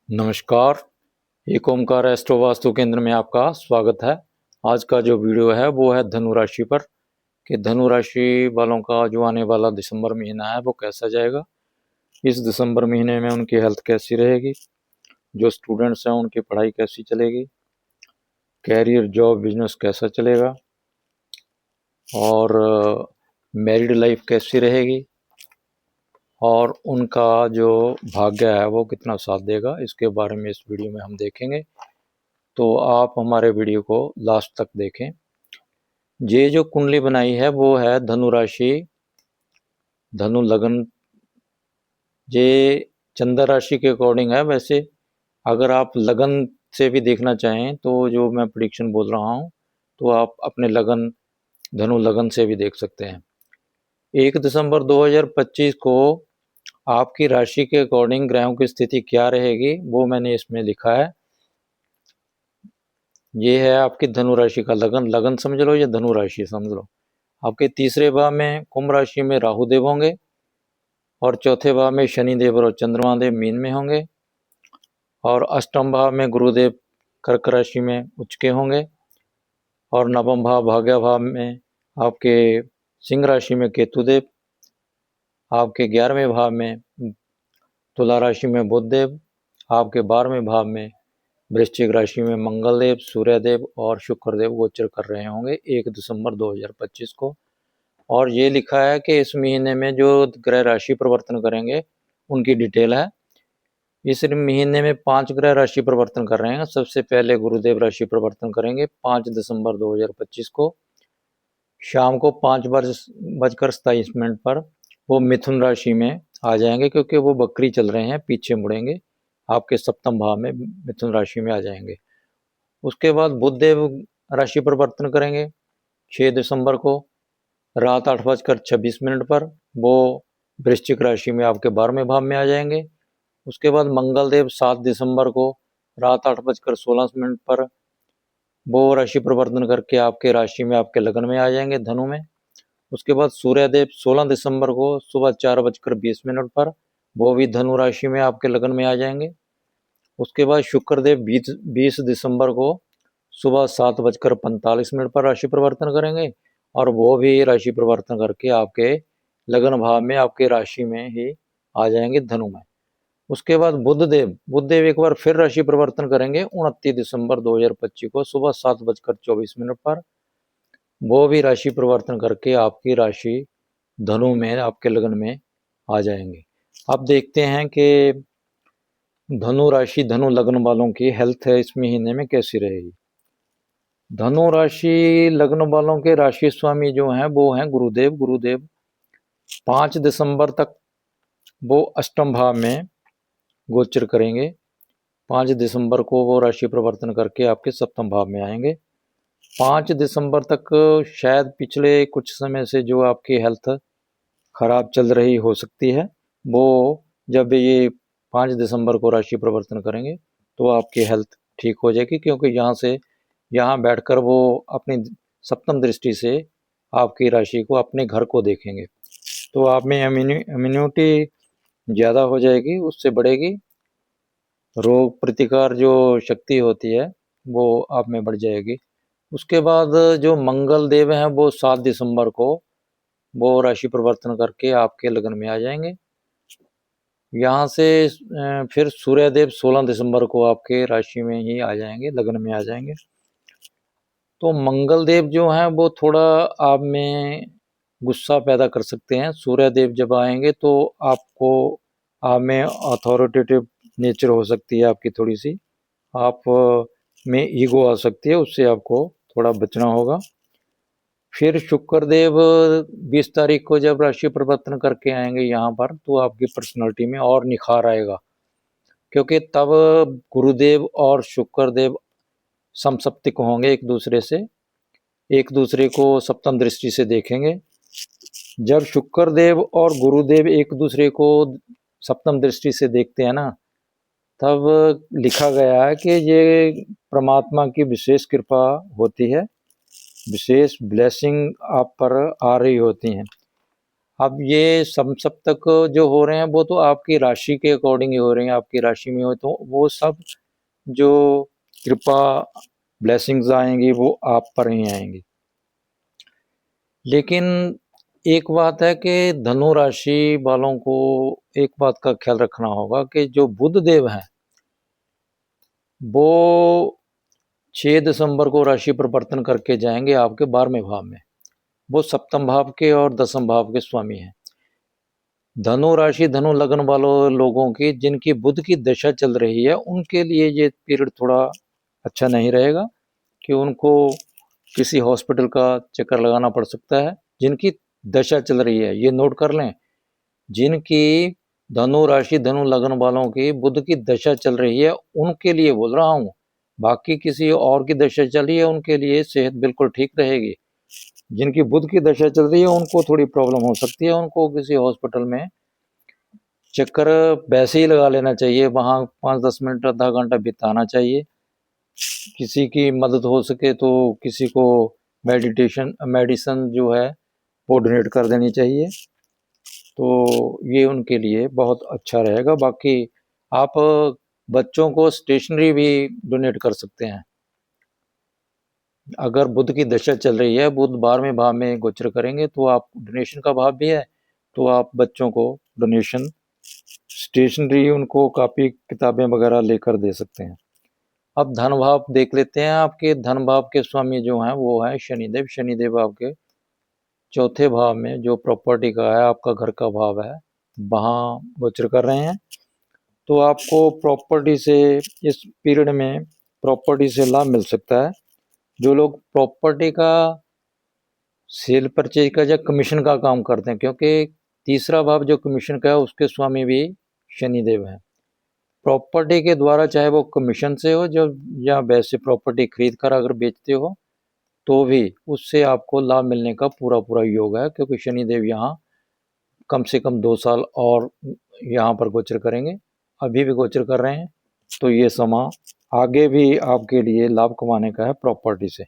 नमस्कार। एक ओमकार एस्ट्रो वास्तु केंद्र में आपका स्वागत है। आज का जो वीडियो है वो है धनु राशि पर कि धनु राशि वालों का जो आने वाला दिसंबर महीना है वो कैसा जाएगा। इस दिसंबर महीने में उनकी हेल्थ कैसी रहेगी, जो स्टूडेंट्स हैं उनकी पढ़ाई कैसी चलेगी, कैरियर जॉब बिजनेस कैसा चलेगा और मैरिड लाइफ कैसी रहेगी और उनका जो भाग्य है वो कितना साथ देगा, इसके बारे में इस वीडियो में हम देखेंगे। तो आप हमारे वीडियो को लास्ट तक देखें। ये जो कुंडली बनाई है वो है धनु राशि, धनु लगन। ये चंद्र राशि के अकॉर्डिंग है। वैसे अगर आप लगन से भी देखना चाहें तो जो मैं प्रेडिक्शन बोल रहा हूँ तो आप अपने लगन, धनु लगन से भी देख सकते हैं। 1 दिसंबर 2025 को आपकी राशि के अकॉर्डिंग ग्रहों की स्थिति क्या रहेगी वो मैंने इसमें लिखा है। ये है आपकी धनु राशि का लगन, लगन समझ लो या धनु राशि समझ लो। आपके तीसरे भाव में कुंभ राशि में राहु देव होंगे और चौथे भाव में शनि देव और चंद्रमा देव मीन में होंगे और अष्टम भाव में गुरुदेव कर्क राशि में उच्च के होंगे और नवम भाव भाग्य भाव में आपके सिंह राशि में केतु देव, आपके 11वें भाव में तुला राशि में बुध देव, आपके 12वें भाव में वृश्चिक राशि में मंगल देव, सूर्य देव और शुक्र देव गोचर कर रहे होंगे 1 दिसंबर 2025 को। और ये लिखा है कि इस महीने में जो ग्रह राशि परिवर्तन करेंगे उनकी डिटेल है। इस महीने में 5 ग्रह राशि परिवर्तन कर रहे हैं। सबसे पहले गुरुदेव राशि परिवर्तन करेंगे 5 दिसंबर 2025 को शाम को 5:27 पर वो मिथुन राशि में आ जाएंगे, क्योंकि वो बकरी चल रहे हैं, पीछे मुड़ेंगे, आपके सप्तम भाव में मिथुन राशि में आ जाएंगे। उसके बाद बुध देव राशि परिवर्तन करेंगे 6 दिसंबर को रात 8:26 पर वो वृश्चिक राशि में आपके 12वें भाव में आ जाएंगे। उसके बाद मंगल देव 7 दिसंबर को रात 8:16 पर वो राशि परिवर्तन करके आपके राशि में, आपके लगन में आ जाएंगे, धनु में। उसके बाद सूर्य देव 16 दिसंबर को सुबह 4:20 पर वो भी धनु राशि में आपके लगन में आ जाएंगे। उसके बाद शुक्र देव 20 दिसंबर को सुबह 7:45 पर राशि परिवर्तन करेंगे और वो भी राशि परिवर्तन करके आपके लगन भाव में, आपके राशि में ही आ जाएंगे, धनु में। उसके बाद बुधदेव एक बार फिर राशि परिवर्तन करेंगे 29 दिसंबर 2025 को सुबह 7:24 पर वो भी राशि परिवर्तन करके आपकी राशि धनु में, आपके लगन में आ जाएंगे। अब देखते हैं कि धनु राशि, धनु लगन वालों की हेल्थ है इस महीने में कैसी रहेगी। धनु राशि लगन वालों के राशि स्वामी जो हैं वो हैं गुरुदेव 5 दिसंबर तक वो अष्टम भाव में गोचर करेंगे। 5 दिसंबर को वो राशि परिवर्तन करके आपके सप्तम भाव में आएंगे। 5 दिसंबर तक शायद पिछले कुछ समय से जो आपकी हेल्थ खराब चल रही हो सकती है, वो जब ये 5 दिसंबर को राशि परिवर्तन करेंगे तो आपकी हेल्थ ठीक हो जाएगी, क्योंकि यहाँ बैठकर वो अपनी सप्तम दृष्टि से आपकी राशि को, अपने घर को देखेंगे, तो आप में इम्यूनिटी ज़्यादा हो जाएगी, उससे बढ़ेगी। रोग प्रतिकार जो शक्ति होती है वो आप में बढ़ जाएगी। उसके बाद जो मंगल देव हैं वो 7 दिसंबर को वो राशि परिवर्तन करके आपके लगन में आ जाएंगे। यहाँ से फिर सूर्य देव 16 दिसंबर को आपके राशि में ही आ जाएंगे, लगन में आ जाएंगे। तो मंगल देव जो हैं वो थोड़ा आप में गुस्सा पैदा कर सकते हैं। सूर्य देव जब आएंगे तो आपको, आप में अथॉरिटेटिव नेचर हो सकती है आपकी, थोड़ी सी आप में ईगो आ सकती है, उससे आपको थोड़ा बचना होगा। फिर शुक्रदेव 20 तारीख को जब राशि परिवर्तन करके आएंगे यहाँ पर तो आपकी पर्सनालिटी में और निखार आएगा, क्योंकि तब गुरुदेव और शुक्रदेव समसप्तिक होंगे एक दूसरे से, एक दूसरे को सप्तम दृष्टि से देखेंगे। जब शुक्रदेव और गुरुदेव एक दूसरे को सप्तम दृष्टि से देखते हैं ना, तब लिखा गया है कि ये परमात्मा की विशेष कृपा होती है, विशेष ब्लेसिंग आप पर आ रही होती हैं। अब ये समसप्तक जो हो रहे हैं वो तो आपकी राशि के अकॉर्डिंग ही हो रहे हैं, आपकी राशि में हो तो वो सब जो कृपा ब्लेसिंग्स आएंगी वो आप पर ही आएंगी। लेकिन एक बात है कि धनु राशि वालों को एक बात का ख्याल रखना होगा कि जो बुध देव हैं वो 6 दिसंबर को राशि परिवर्तन करके जाएंगे आपके 12वें भाव में। वो सप्तम भाव के और दसम भाव के स्वामी हैं। धनु राशि धनु लग्न वालों लोगों की जिनकी बुध की दशा चल रही है उनके लिए ये पीरियड थोड़ा अच्छा नहीं रहेगा कि उनको किसी हॉस्पिटल का चक्कर लगाना पड़ सकता है। जिनकी दशा चल रही है ये नोट कर लें, जिनकी धनु राशि धनु लग्न वालों की बुध की दशा चल रही है उनके लिए बोल रहा हूँ। बाकी किसी और की दशा चल रही है उनके लिए सेहत बिल्कुल ठीक रहेगी। जिनकी बुध की दशा चल रही है उनको थोड़ी प्रॉब्लम हो सकती है, उनको किसी हॉस्पिटल में चक्कर वैसे ही लगा लेना चाहिए, वहाँ 5-10 मिनट आधा घंटा बिताना चाहिए। किसी की मदद हो सके तो किसी को मेडिसिन जो है वो डोनेट कर देनी चाहिए, तो ये उनके लिए बहुत अच्छा रहेगा। बाकी आप बच्चों को स्टेशनरी भी डोनेट कर सकते हैं। अगर बुध की दशा चल रही है, बुध 12वें भाव में गोचर करेंगे तो आप डोनेशन का भाव भी है, तो आप बच्चों को डोनेशन स्टेशनरी उनको कापी किताबें वगैरह लेकर दे सकते हैं। अब धन भाव देख लेते हैं। आपके धन भाव के स्वामी जो हैं वो है शनिदेव। शनिदेव आपके चौथे भाव में जो प्रॉपर्टी का है, आपका घर का भाव है, वहाँ गोचर कर रहे हैं। तो आपको प्रॉपर्टी से इस पीरियड में प्रॉपर्टी से लाभ मिल सकता है। जो लोग प्रॉपर्टी का सेल परचेज का या कमीशन का काम करते हैं, क्योंकि तीसरा भाव जो कमीशन का है उसके स्वामी भी शनिदेव हैं। प्रॉपर्टी के द्वारा चाहे वो कमीशन से हो जो या वैसे प्रॉपर्टी खरीद कर अगर बेचते हो तो भी उससे आपको लाभ मिलने का पूरा पूरा योग है, क्योंकि शनिदेव यहाँ कम से कम 2 साल और यहाँ पर गोचर करेंगे, अभी भी गोचर कर रहे हैं। तो ये समा आगे भी आपके लिए लाभ कमाने का है प्रॉपर्टी से।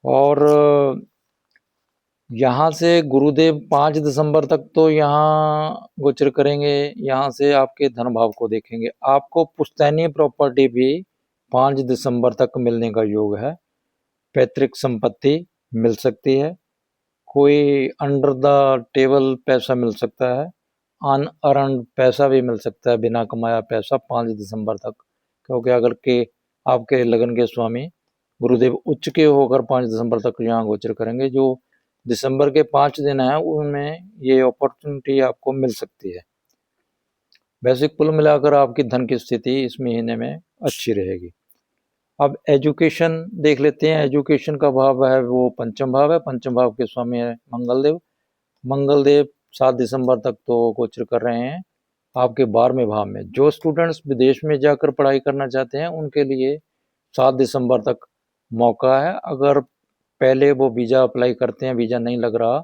और यहाँ से गुरुदेव 5 दिसंबर तक तो यहाँ गोचर करेंगे। यहाँ से आपके धन भाव को देखेंगे। आपको पुश्तैनी प्रॉपर्टी भी 5 दिसंबर तक मिलने का योग है। पैतृक संपत्ति मिल सकती है, कोई अंडर द टेबल पैसा मिल सकता है, अनअर्न्ड पैसा भी मिल सकता है, बिना कमाया पैसा 5 दिसंबर तक। क्योंकि अगर के आपके लगन के स्वामी गुरुदेव उच्च के होकर 5 दिसंबर तक यहाँ गोचर करेंगे, जो दिसंबर के 5 दिन हैं उनमें ये अपॉर्चुनिटी आपको मिल सकती है। वैसे कुल मिलाकर आपकी धन की स्थिति इस महीने में अच्छी रहेगी। अब एजुकेशन देख लेते हैं। एजुकेशन का भाव है वो पंचम भाव है। पंचम भाव के स्वामी है मंगलदेव। मंगलदेव 7 दिसंबर तक तो गोचर कर रहे हैं आपके 12वें भाव में। जो स्टूडेंट्स विदेश में जाकर पढ़ाई करना चाहते हैं उनके लिए 7 दिसंबर तक मौका है। अगर पहले वो वीज़ा अप्लाई करते हैं, वीज़ा नहीं लग रहा,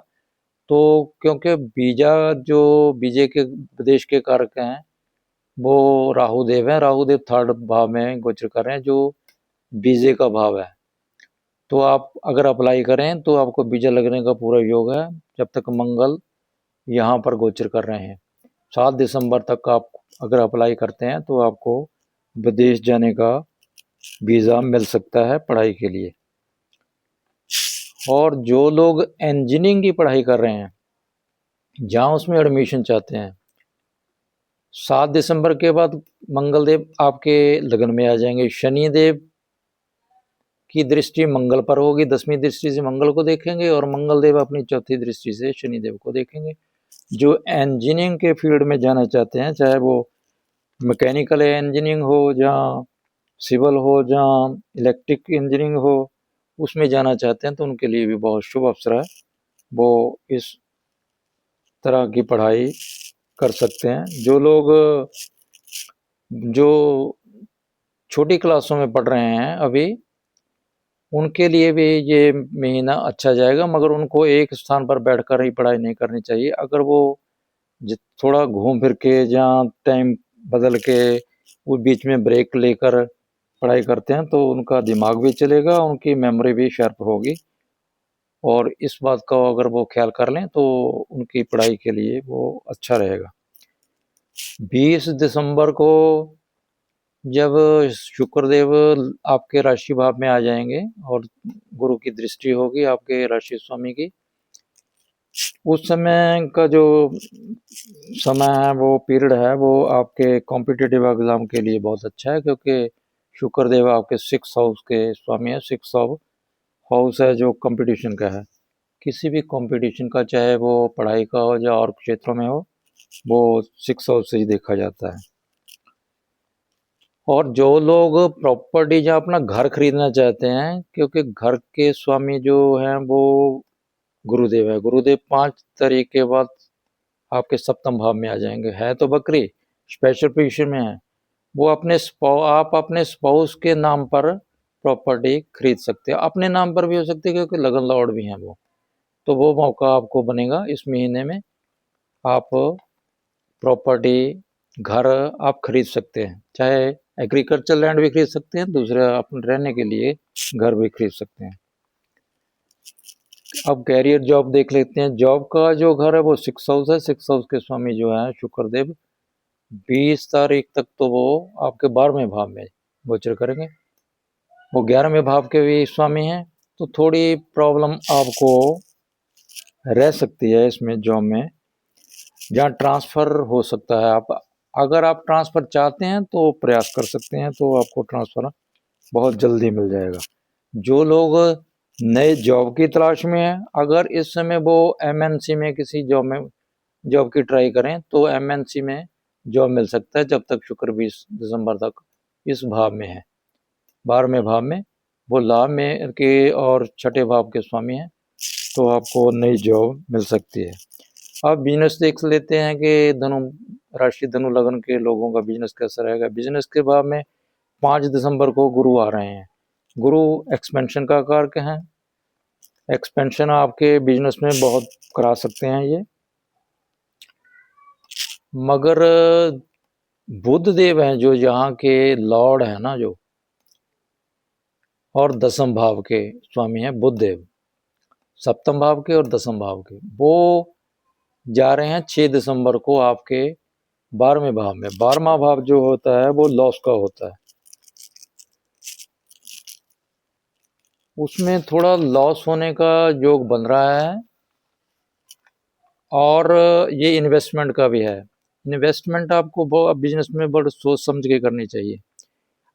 तो क्योंकि वीज़ा जो वीजे के विदेश के कारक हैं वो राहुदेव हैं। राहुदेव 3rd भाव में गोचर कर रहे हैं जो वीजे का भाव है। तो आप अगर अप्लाई करें तो आपको वीज़ा लगने का पूरा योग है जब तक मंगल यहाँ पर गोचर कर रहे हैं। 7 दिसंबर तक आप अगर अप्लाई करते हैं तो आपको विदेश जाने का वीज़ा मिल सकता है पढ़ाई के लिए। और जो लोग इंजीनियरिंग की पढ़ाई कर रहे हैं, जहाँ उसमें एडमिशन चाहते हैं, 7 दिसंबर के बाद मंगलदेव आपके लगन में आ जाएंगे। शनिदेव की दृष्टि मंगल पर होगी, 10वीं दृष्टि से मंगल को देखेंगे और मंगलदेव अपनी 4थी दृष्टि से शनिदेव को देखेंगे। जो इंजीनियरिंग के फील्ड में जाना चाहते हैं, चाहे वो मैकेनिकल इंजीनियरिंग हो, जहाँ सिविल हो, जहाँ इलेक्ट्रिक इंजीनियरिंग हो, उसमें जाना चाहते हैं तो उनके लिए भी बहुत शुभ अवसर है। वो इस तरह की पढ़ाई कर सकते हैं। जो लोग जो छोटी क्लासों में पढ़ रहे हैं अभी, उनके लिए भी ये महीना अच्छा जाएगा, मगर उनको एक स्थान पर बैठकर ही पढ़ाई नहीं करनी चाहिए। अगर वो थोड़ा घूम फिर के, जहाँ टाइम बदल के, वो बीच में ब्रेक लेकर पढ़ाई करते हैं तो उनका दिमाग भी चलेगा, उनकी मेमोरी भी शार्प होगी और इस बात का अगर वो ख्याल कर लें तो उनकी पढ़ाई के लिए वो अच्छा रहेगा। 20 दिसंबर को जब शुक्रदेव आपके राशि भाव में आ जाएंगे और गुरु की दृष्टि होगी आपके राशि स्वामी की, उस समय का जो समय है वो पीरियड है वो आपके कॉम्पिटिटिव एग्जाम के लिए बहुत अच्छा है, क्योंकि शुक्रदेव आपके 6 हाउस के स्वामी है। 6 हाउस है जो कंपटीशन का है। किसी भी कंपटीशन का, चाहे वो पढ़ाई का हो या और क्षेत्रों में हो, वो 6 हाउस से ही देखा जाता है। और जो लोग प्रॉपर्टी या अपना घर खरीदना चाहते हैं, क्योंकि घर के स्वामी जो हैं वो गुरुदेव है। गुरुदेव 5 तारीख के बाद आपके सप्तम भाव में आ जाएंगे। है तो बकरी स्पेशल पोजीशन में है, वो आप अपने स्पाउस के नाम पर प्रॉपर्टी खरीद सकते हैं। अपने नाम पर भी हो सकती है क्योंकि लगन लॉर्ड भी हैं वो, तो वो मौका आपको बनेगा इस महीने में। आप प्रॉपर्टी, घर आप खरीद सकते हैं, चाहे एग्रीकल्चर लैंड भी खरीद सकते हैं, दूसरे अपने रहने के लिए घर भी खरीद सकते हैं। अब कैरियर जॉब देख लेते हैं। जॉब का जो घर है वो 6 हाउस है। 6 हाउस के स्वामी जो है शुक्रदेव 20 तारीख तक तो वो आपके 12वें भाव में गोचर करेंगे। वो 11वें भाव के भी स्वामी हैं, तो थोड़ी प्रॉब्लम आपको रह सकती है इसमें जॉब में, जहाँ ट्रांसफ़र हो सकता है। आप अगर आप ट्रांसफ़र चाहते हैं तो प्रयास कर सकते हैं, तो आपको ट्रांसफ़र बहुत जल्दी मिल जाएगा। जो लोग नए जॉब की तलाश में हैं, अगर इस समय वो एमएनसी में किसी जॉब की ट्राई करें तो एमएनसी में जॉब मिल सकता है, जब तक शुक्र 20 दिसंबर तक इस भाव में है, 12वें भाव में। वो लाभ में के और छठे भाव के स्वामी हैं, तो आपको नई जॉब मिल सकती है। अब बिजनेस देख लेते हैं कि धनु राशि, धनु लग्न के लोगों का बिजनेस कैसा रहेगा। बिजनेस के भाव में 5 दिसंबर को गुरु आ रहे हैं। गुरु एक्सपेंशन का कारक हैं। एक्सपेंशन आपके बिजनेस में बहुत करा सकते हैं ये, मगर बुध देव हैं जो यहाँ के लॉर्ड हैं ना, जो और 10वें भाव के स्वामी हैं बुध देव, 7वें भाव के और 10वें भाव के, वो जा रहे हैं 6 दिसंबर को आपके 12वें भाव में। 12वां भाव जो होता है वो लॉस का होता है, उसमें थोड़ा लॉस होने का योग बन रहा है। और ये इन्वेस्टमेंट का भी है। इन्वेस्टमेंट आपको बिजनेस में बड़ा सोच समझ के करनी चाहिए।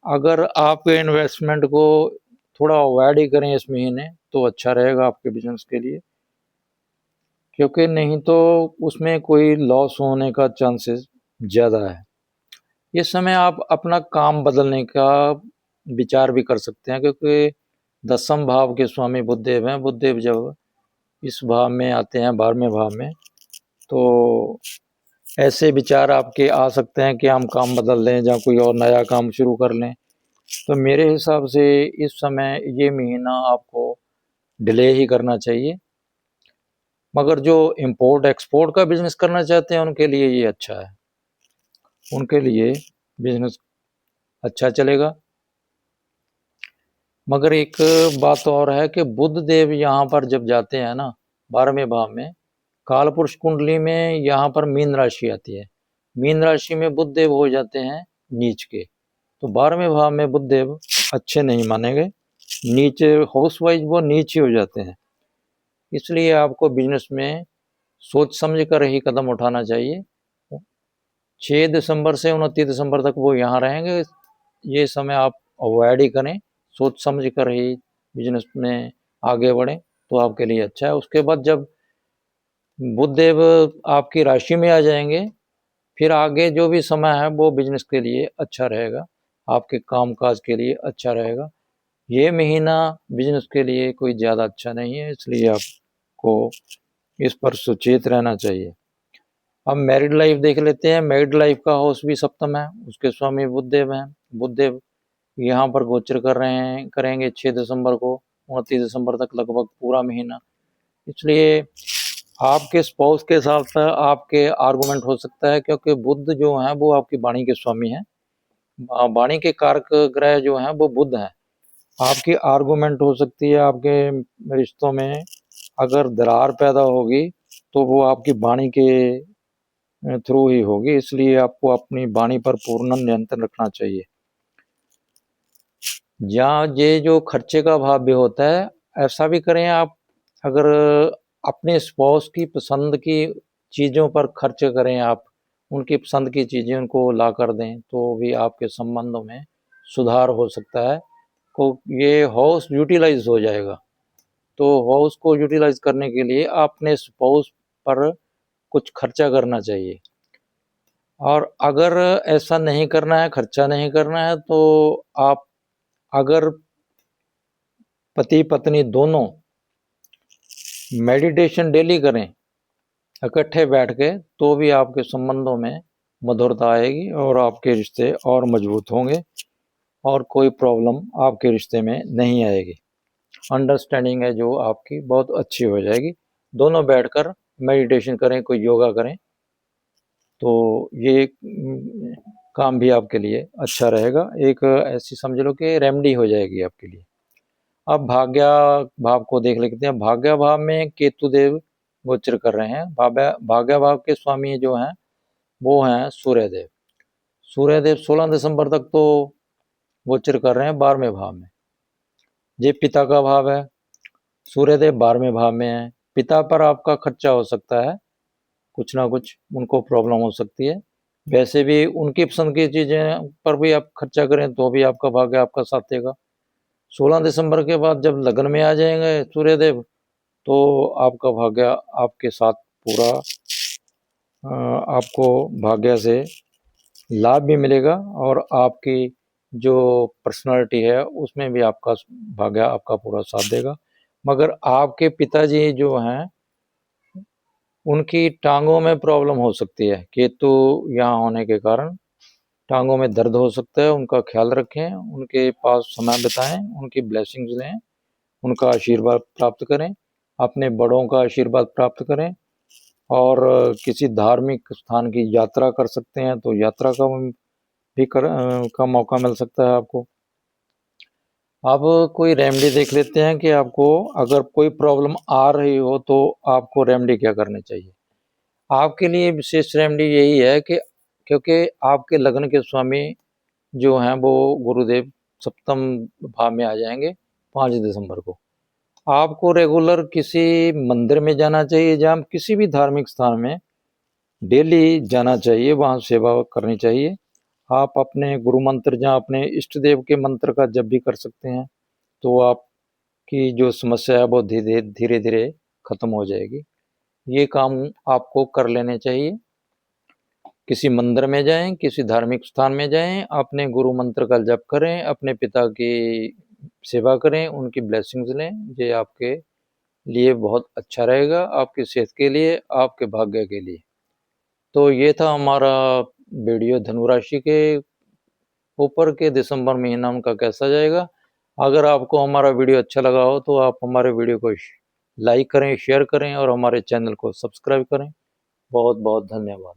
अगर आप इन्वेस्टमेंट को थोड़ा अवॉइड ही करें इस महीने तो अच्छा रहेगा आपके बिजनेस के लिए, क्योंकि नहीं तो उसमें कोई लॉस होने का चांसेस ज़्यादा है। इस समय आप अपना काम बदलने का विचार भी कर सकते हैं, क्योंकि 10वें भाव के स्वामी बुधदेव हैं। बुधदेव जब इस भाव में आते हैं, 12वें भाव में, तो ऐसे विचार आपके आ सकते हैं कि हम काम बदल लें या कोई और नया काम शुरू कर लें। तो मेरे हिसाब से इस समय ये महीना आपको डिले ही करना चाहिए। मगर जो इंपोर्ट एक्सपोर्ट का बिजनेस करना चाहते हैं उनके लिए ये अच्छा है, उनके लिए बिजनेस अच्छा चलेगा। मगर एक बात और है कि बुध देव यहाँ पर जब जाते हैं ना 12वें भाव में, कालपुरुष कुंडली में यहाँ पर मीन राशि आती है। मीन राशि में बुध देव हो जाते हैं नीच के, तो 12वें भाव में बुध देव अच्छे नहीं माने गए, नीचे हाउस वाइज वो नीच ही हो जाते हैं। इसलिए आपको बिजनेस में सोच समझ कर ही कदम उठाना चाहिए। 6 दिसंबर से 29 दिसंबर तक वो यहाँ रहेंगे, ये समय आप अवॉइड ही करें, सोच समझ कर ही बिजनेस में आगे बढ़ें तो आपके लिए अच्छा है। उसके बाद जब बुध देव आपकी राशि में आ जाएंगे, फिर आगे जो भी समय है वो बिजनेस के लिए अच्छा रहेगा, आपके कामकाज के लिए अच्छा रहेगा। ये महीना बिजनेस के लिए कोई ज़्यादा अच्छा नहीं है, इसलिए आपको इस पर सचेत रहना चाहिए। अब मैरिड लाइफ देख लेते हैं। मैरिड लाइफ का हाउस भी सप्तम है, उसके स्वामी बुधदेव हैं। बुधदेव यहाँ पर गोचर कर रहे हैं, करेंगे 6 दिसंबर को 29 दिसंबर तक, लगभग पूरा महीना। इसलिए आपके स्पाउस के साथ आपके आर्गुमेंट हो सकता है, क्योंकि बुध जो हैं वो आपकी वाणी के स्वामी हैं। वाणी के कारक ग्रह जो हैं वो बुध हैं। आपकी आर्गुमेंट हो सकती है आपके रिश्तों में, अगर दरार पैदा होगी तो वो आपकी वाणी के थ्रू ही होगी, इसलिए आपको अपनी वाणी पर पूर्ण नियंत्रण रखना चाहिए। जहाँ ये जो खर्चे का भाव भी होता है, ऐसा भी करें आप, अगर अपने स्पाउस की पसंद की चीज़ों पर खर्च करें आप, उनकी पसंद की चीज़ें उनको ला कर दें, तो भी आपके संबंधों में सुधार हो सकता है। को ये हाउस यूटिलाइज हो जाएगा। तो हाउस को यूटिलाइज करने के लिए अपने स्पाउस पर कुछ खर्चा करना चाहिए। और अगर ऐसा नहीं करना है, खर्चा नहीं करना है, तो आप अगर पति पत्नी दोनों मेडिटेशन डेली करें इकट्ठे बैठ के, तो भी आपके संबंधों में मधुरता आएगी और आपके रिश्ते और मजबूत होंगे और कोई प्रॉब्लम आपके रिश्ते में नहीं आएगी। अंडरस्टैंडिंग है जो आपकी बहुत अच्छी हो जाएगी। दोनों बैठकर मेडिटेशन करें, कोई योगा करें, तो ये काम भी आपके लिए अच्छा रहेगा। एक ऐसी समझ लो कि रेमेडी हो जाएगी आपके लिए। अब भाग्य भाव को देख लेते हैं। भाग्य भाव में केतु देव गोचर कर रहे हैं। भाग्य भाव के स्वामी जो हैं वो हैं सूर्यदेव। सूर्यदेव 16 दिसंबर तक तो गोचर कर रहे हैं 12वें भाव में। ये पिता का भाव है। सूर्यदेव 12वें भाव में है। पिता पर आपका खर्चा हो सकता है, कुछ ना कुछ उनको प्रॉब्लम हो सकती है। वैसे भी उनकी पसंद की चीज़ें पर भी आप खर्चा करें तो भी आपका भाग्य आपका साथ देगा। 16 दिसंबर के बाद जब लगन में आ जाएंगे सूर्यदेव, तो आपका भाग्य आपके साथ पूरा आपको भाग्य से लाभ भी मिलेगा और आपकी जो पर्सनालिटी है उसमें भी आपका भाग्य आपका पूरा साथ देगा। मगर आपके पिताजी जो हैं उनकी टांगों में प्रॉब्लम हो सकती है। केतु यहाँ होने के कारण टांगों में दर्द हो सकता है। उनका ख्याल रखें, उनके पास समय बिताएं, उनकी ब्लेसिंग्स लें, उनका आशीर्वाद प्राप्त करें, अपने बड़ों का आशीर्वाद प्राप्त करें। और किसी धार्मिक स्थान की यात्रा कर सकते हैं तो यात्रा का मौका मिल सकता है आपको। अब कोई रेमेडी देख लेते हैं कि आपको अगर कोई प्रॉब्लम आ रही हो तो आपको रेमेडी क्या करनी चाहिए। आपके लिए विशेष रेमेडी यही है कि क्योंकि आपके लग्न के स्वामी जो हैं वो गुरुदेव सप्तम भाव में आ जाएंगे 5 दिसंबर को। आपको रेगुलर किसी मंदिर में जाना चाहिए, जहाँ किसी भी धार्मिक स्थान में डेली जाना चाहिए, वहाँ सेवा करनी चाहिए। आप अपने गुरु मंत्र जहाँ अपने इष्ट देव के मंत्र का जप भी कर सकते हैं, तो आपकी जो समस्या है वो धीरे धीरे खत्म हो जाएगी। ये काम आपको कर लेने चाहिए। किसी मंदिर में जाएं, किसी धार्मिक स्थान में जाएं, अपने गुरु मंत्र का जप करें, अपने पिता की सेवा करें, उनकी ब्लेसिंग्स लें। ये आपके लिए बहुत अच्छा रहेगा, आपकी सेहत के लिए, आपके भाग्य के लिए। तो ये था हमारा वीडियो धनु राशि के ऊपर के दिसंबर महीना उनका कैसा जाएगा। अगर आपको हमारा वीडियो अच्छा लगा हो तो आप हमारे वीडियो को लाइक करें, शेयर करें और हमारे चैनल को सब्सक्राइब करें। बहुत बहुत धन्यवाद।